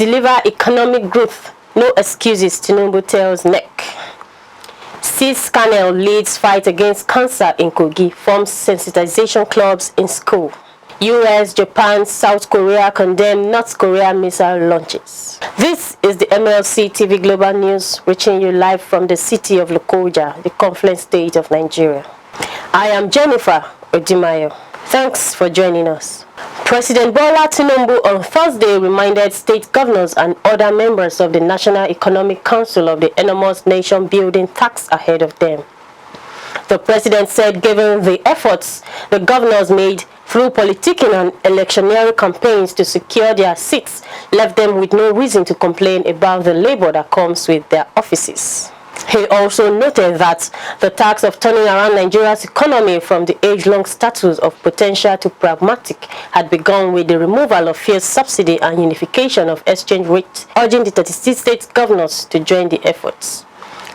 Deliver economic growth. No excuses, Tinubu tells NEC. CAAM leads fight against cancer in Kogi, forms sensitization clubs in school. US, Japan, South Korea condemn North Korea missile launches. This is the MLC TV Global News, reaching you live from the city of Lokoja, the confluent state of Nigeria. I am Jennifer Odimayo. Thanks for joining us. President Bawa Tinubu on Thursday reminded state governors and other members of the National Economic Council of the enormous nation-building task ahead of them. The president said given the efforts the governors made through politicking and electioneering campaigns to secure their seats, left them with no reason to complain about the labor that comes with their offices. He also noted that the task of turning around Nigeria's economy from the age-long status of potential to pragmatic had begun with the removal of fuel subsidy and unification of exchange rates, urging the 36 state governors to join the efforts.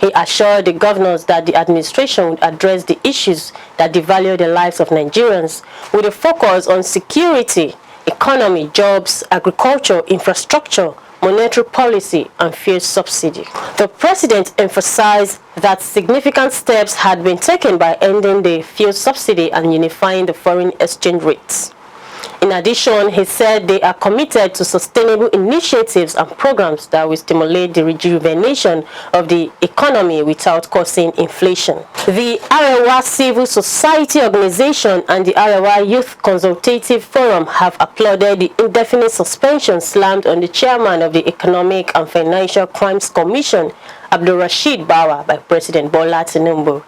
He assured the governors that the administration would address the issues that devalue the lives of Nigerians with a focus on security, economy, jobs, agriculture, infrastructure, monetary policy, and fuel subsidy. The president emphasized that significant steps had been taken by ending the fuel subsidy and unifying the foreign exchange rates. In addition, he said they are committed to sustainable initiatives and programs that will stimulate the rejuvenation of the economy without causing inflation. The Arewa Civil Society Organization and the Arewa Youth Consultative Forum have applauded the indefinite suspension slammed on the chairman of the Economic and Financial Crimes Commission, Abdulrasheed Bawa, by President Bola Tinubu.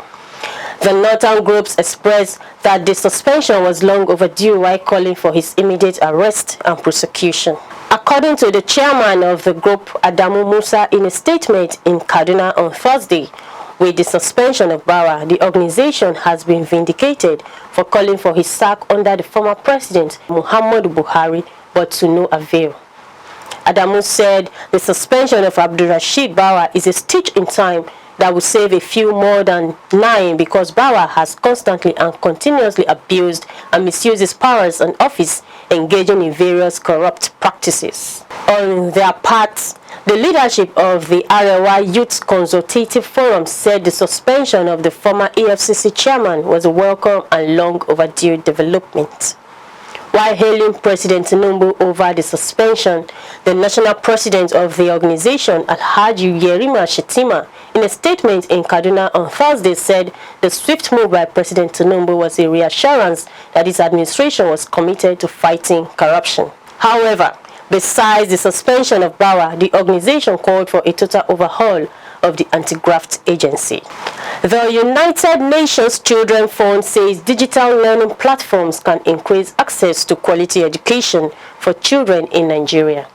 The northern groups expressed that the suspension was long overdue while calling for his immediate arrest and prosecution. According to the chairman of the group, Adamu Musa, in a statement in Kaduna on Thursday, with the suspension of Bawa, the organization has been vindicated for calling for his sack under the former president, Muhammadu Buhari, but to no avail. Adamu said the suspension of Abdulrasheed Bawa is a stitch in time that will save a few more than 9 because Bawa has constantly and continuously abused and misused his powers and office, engaging in various corrupt practices. On their part, the leadership of the Arewa Youth Consultative Forum said the suspension of the former EFCC chairman was a welcome and long overdue development. While hailing President Tinubu over the suspension, the national president of the organization, Alhaji Yari, in a statement in Kaduna on Thursday, said the swift move by President Tinubu was a reassurance that his administration was committed to fighting corruption. However, besides the suspension of Bawa, the organization called for a total overhaul of the anti-graft agency. The United Nations Children Fund says digital learning platforms can increase access to quality education for children in Nigeria.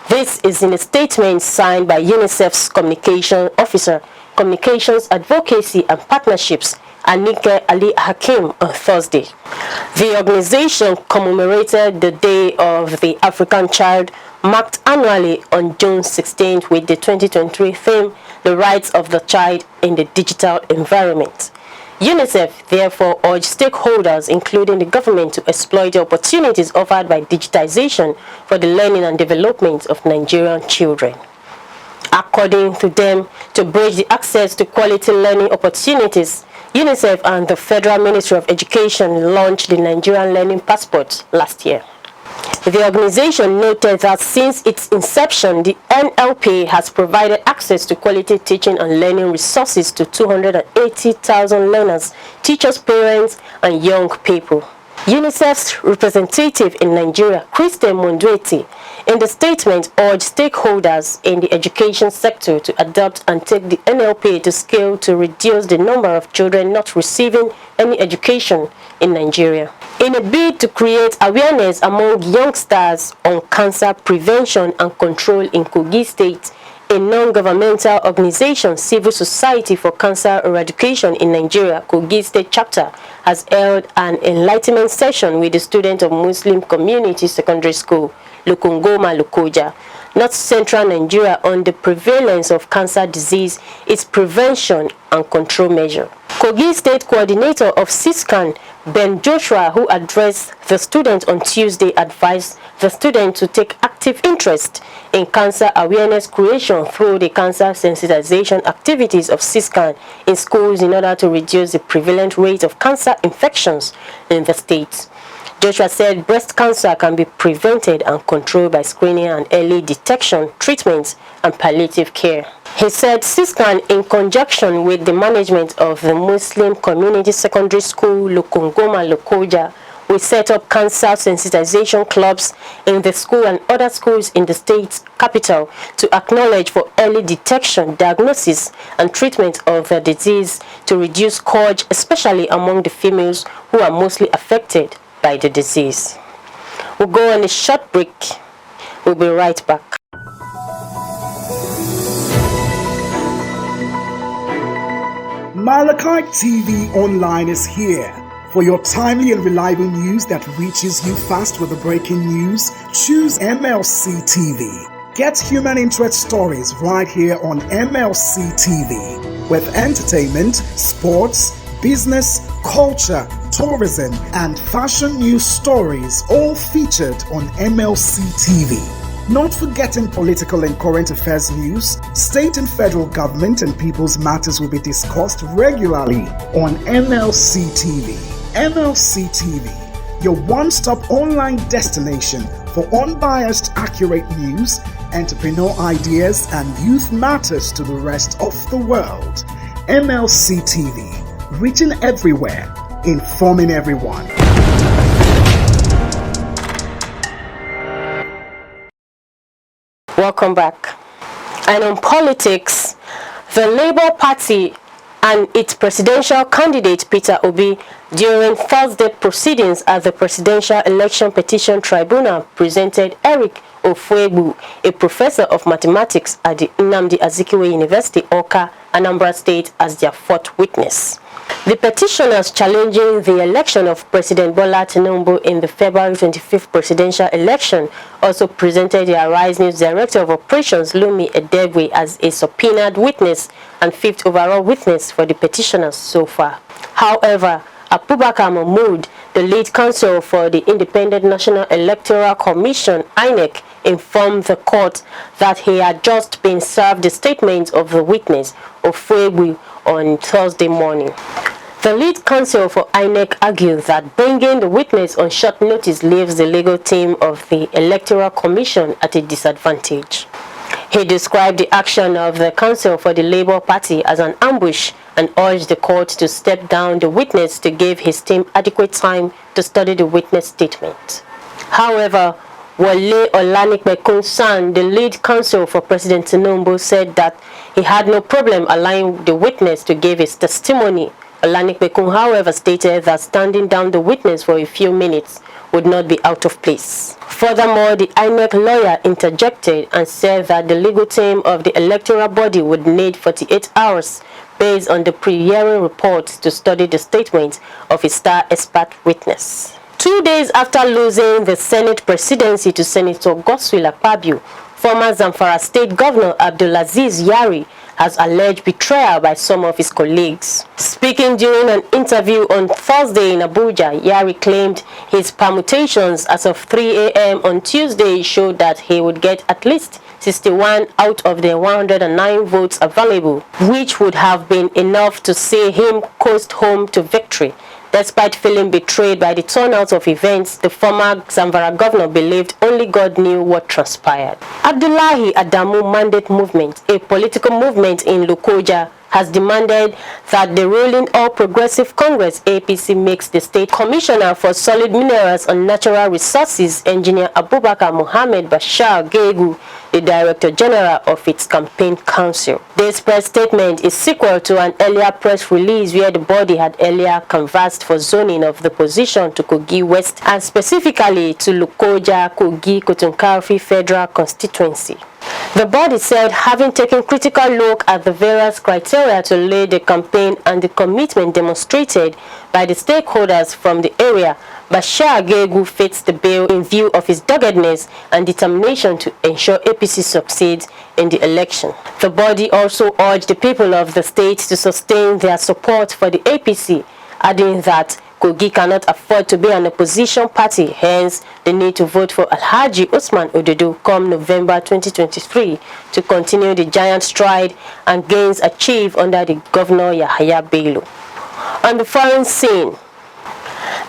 This is in a statement signed by UNICEF's Communication Officer, Communications Advocacy and Partnerships, Anike Ali Hakim, on Thursday. The organization commemorated the Day of the African Child, marked annually on June 16th with the 2023 theme, The Rights of the Child in the Digital Environment. UNICEF therefore urged stakeholders, including the government, to exploit the opportunities offered by digitization for the learning and development of Nigerian children. According to them, to bridge the access to quality learning opportunities, UNICEF and the Federal Ministry of Education launched the Nigerian Learning Passport last year. The organization noted that since its inception, the NLP has provided access to quality teaching and learning resources to 280,000 learners, teachers, parents, and young people. UNICEF's representative in Nigeria, Christian Mondweti, in the statement urged stakeholders in the education sector to adopt and take the NLP to scale to reduce the number of children not receiving any education in Nigeria. In a bid to create awareness among youngsters on cancer prevention and control in Kogi State, a non-governmental organization, Civil Society for Cancer Eradication in Nigeria, Kogi State Chapter, has held an enlightenment session with the students of Muslim Community Secondary School, Lukungoma, Lokoja, North Central Nigeria, on the prevalence of cancer disease, its prevention and control measure. Kogi State Coordinator of CISCAN, Ben Joshua, who addressed the students on Tuesday, advised the students to take active interest in cancer awareness creation through the cancer sensitization activities of CISCAN in schools in order to reduce the prevalent rate of cancer infections in the state. Joshua said breast cancer can be prevented and controlled by screening and early detection, treatment, and palliative care. He said CISCAN, in conjunction with the management of the Muslim Community Secondary School Lokongoma Lokoja, will set up cancer sensitization clubs in the school and other schools in the state capital to acknowledge for early detection, diagnosis, and treatment of the disease to reduce scourge, especially among the females who are mostly affected by the disease. We'll go on a short break. We'll be right back. Malachite TV Online is here. For your timely and reliable news that reaches you fast with the breaking news, choose MLC TV. Get human interest stories right here on MLC TV. With entertainment, sports, business, culture, tourism, and fashion news stories all featured on MLC TV. Not forgetting political and current affairs news, state and federal government and people's matters will be discussed regularly on MLC TV. MLC TV, your one-stop online destination for unbiased, accurate news, entrepreneur ideas, and youth matters to the rest of the world. MLC TV, reaching everywhere, informing everyone. Welcome back. And on politics, the Labour Party and its presidential candidate Peter Obi during Thursday proceedings at the Presidential Election Petition Tribunal presented Eric Ofuegbu, a professor of mathematics at the Nnamdi Azikiwe University, Awka, Anambra State, as their fourth witness. The petitioners challenging the election of President Bola Tinubu in the February 25th presidential election also presented the Arise News Director of Operations Lumi Edegwe as a subpoenaed witness and fifth overall witness for the petitioners so far. However, Abubakar Mahmood, the lead counsel for the Independent National Electoral Commission, INEC, informed the court that he had just been served the statement of the witness, Ofuegbu, on Thursday morning. The lead counsel for INEC argued that bringing the witness on short notice leaves the legal team of the Electoral Commission at a disadvantage. He described the action of the counsel for the Labour Party as an ambush and urged the court to step down the witness to give his team adequate time to study the witness statement. However, Wale Olanikbekunsan, the lead counsel for President Tinubu, said that he had no problem allowing the witness to give his testimony. Olanikbekun, however, stated that standing down the witness for a few minutes would not be out of place. Furthermore, the INEC lawyer interjected and said that the legal team of the electoral body would need 48 hours based on the pre-hearing reports to study the statement of a star expert witness. 2 days after losing the Senate presidency to Senator Godswill Akpabio, former Zamfara State Governor Abdulaziz Yari has alleged betrayal by some of his colleagues. Speaking during an interview on Thursday in Abuja, Yari claimed his permutations as of 3 a.m. on Tuesday showed that he would get at least 61 out of the 109 votes available, which would have been enough to see him coast home to victory. Despite feeling betrayed by the turnout of events, the former Zamfara governor believed only God knew what transpired. Abdullahi Adamu Mandate Movement, a political movement in Lokoja, has demanded that the ruling All Progressive Congress APC makes the state commissioner for solid minerals and natural resources, Engineer Abubakar Mohammed Bashir Gehu, the Director General of its campaign council. This press statement is sequel to an earlier press release where the body had earlier canvassed for zoning of the position to Kogi West and specifically to Lokoja, Kogi, Kotunkarfi Federal Constituency. The body said, having taken critical look at the various criteria to lead the campaign and the commitment demonstrated by the stakeholders from the area, Bashir Gehu fits the bill in view of his doggedness and determination to ensure APC succeeds in the election. The body also urged the people of the state to sustain their support for the APC, adding that Kogi cannot afford to be an opposition party, hence the need to vote for Alhaji Usman Ododo come November 2023 to continue the giant stride and gains achieved under the Governor Yahaya Bello. On the foreign scene,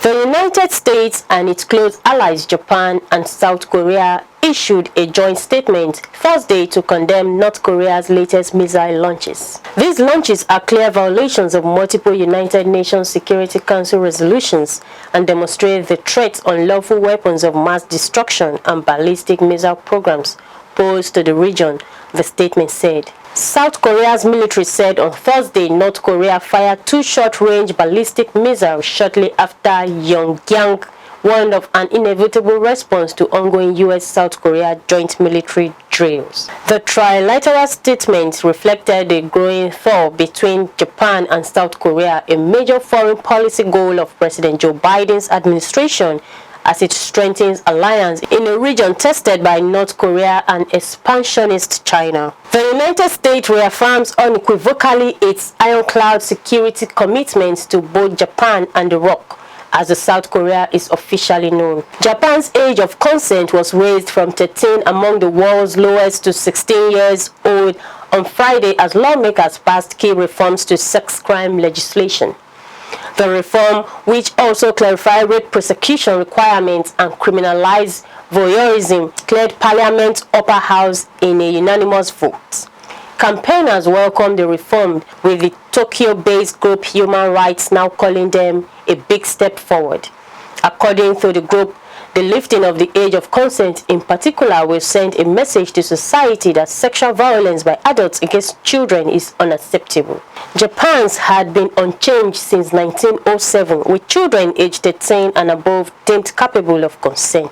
the United States and its close allies Japan and South Korea issued a joint statement Thursday to condemn North Korea's latest missile launches. These launches are clear violations of multiple United Nations Security Council resolutions and demonstrate the threats on lawful weapons of mass destruction and ballistic missile programs posed to the region, the statement said. South Korea's military said on Thursday North Korea fired 2 short-range ballistic missiles shortly after Pyongyang warned of an inevitable response to ongoing U.S.-South Korea joint military drills. The trilateral statement reflected a growing thaw between Japan and South Korea, a major foreign policy goal of President Joe Biden's administration, as it strengthens alliance in a region tested by North Korea and expansionist China. The United States reaffirms unequivocally its ironclad security commitments to both Japan and the ROC, as the South Korea is officially known. Japan's age of consent was raised from 13 among the world's lowest to 16 years old on Friday as lawmakers passed key reforms to sex crime legislation. The reform, which also clarified rape prosecution requirements and criminalized voyeurism, cleared Parliament's upper house in a unanimous vote. Campaigners welcomed the reform, with the Tokyo-based group Human Rights now calling them a big step forward. According to the group, the lifting of the age of consent in particular will send a message to society that sexual violence by adults against children is unacceptable. Japan's had been unchanged since 1907, with children aged 13 and above deemed capable of consent.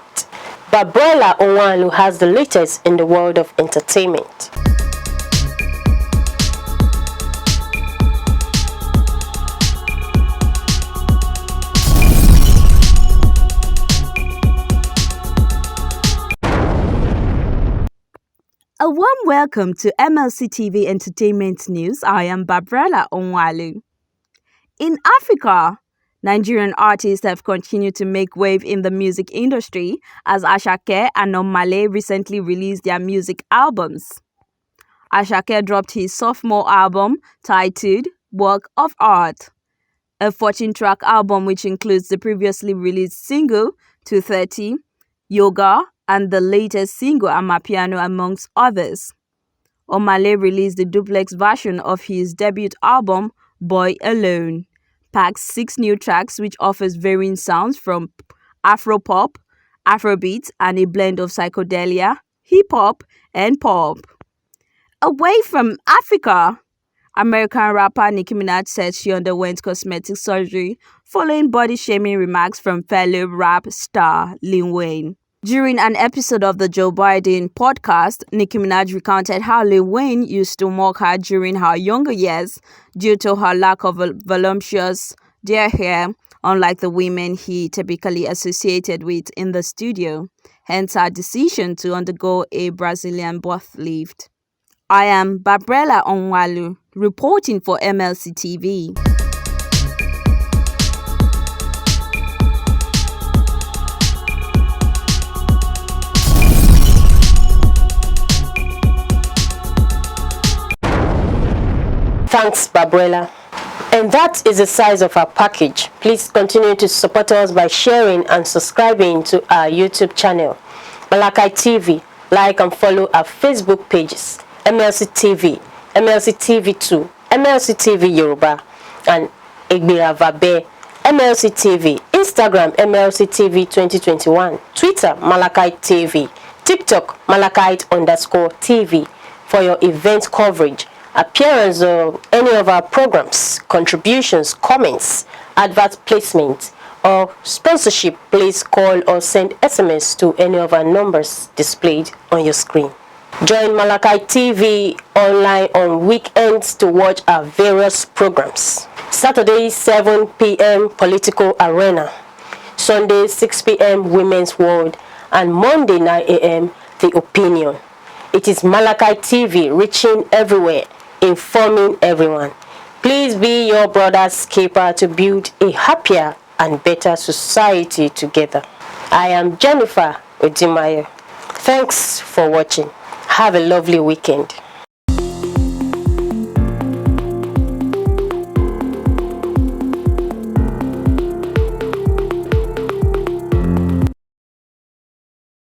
Babrela Onwalu has the latest in the world of entertainment. A warm welcome to MLC TV Entertainment News. I am Babrela Onwalu. In Africa, Nigerian artists have continued to make wave in the music industry as Asake and Omale recently released their music albums. Asake dropped his sophomore album titled Work of Art, a 14-track album which includes the previously released single 230, Yoga, and the latest single Amapiano, amongst others. Omale released the duplex version of his debut album Boy Alone, packs 6 new tracks which offers varying sounds from Afropop, Afrobeat, and a blend of psychedelia, hip-hop, and pop. Away from Africa, American rapper Nicki Minaj said she underwent cosmetic surgery following body-shaming remarks from fellow rap star Lil Wayne. During an episode of the Joe Biden podcast, Nicki Minaj recounted how Lil Wayne used to mock her during her younger years due to her lack of voluptuous dear hair, unlike the women he typically associated with in the studio, hence her decision to undergo a Brazilian birth lift. I am Babrela Onwalu, reporting for MLC TV. Thanks, Babrela. And that is the size of our package. Please continue to support us by sharing and subscribing to our YouTube channel, Malakai TV. Like and follow our Facebook pages, MLC TV, MLC TV2, MLC TV Yoruba, and Egbira Vabe, MLC TV, Instagram, MLC TV 2021, Twitter, Malakai TV, TikTok, Malakite_TV for your event coverage, appearance of any of our programs, contributions, comments, advert placement, or sponsorship. Please call or send SMS to any of our numbers displayed on your screen. Join Malachi TV online on weekends to watch our various programs. Saturday 7 p.m. Political Arena, Sunday 6 p.m. Women's World, and Monday 9 a.m. The Opinion. It is Malachi TV, reaching everywhere, informing everyone. Please be your brother's keeper to build a happier and better society together. I am Jennifer Odimayo. Thanks for watching. Have a lovely weekend.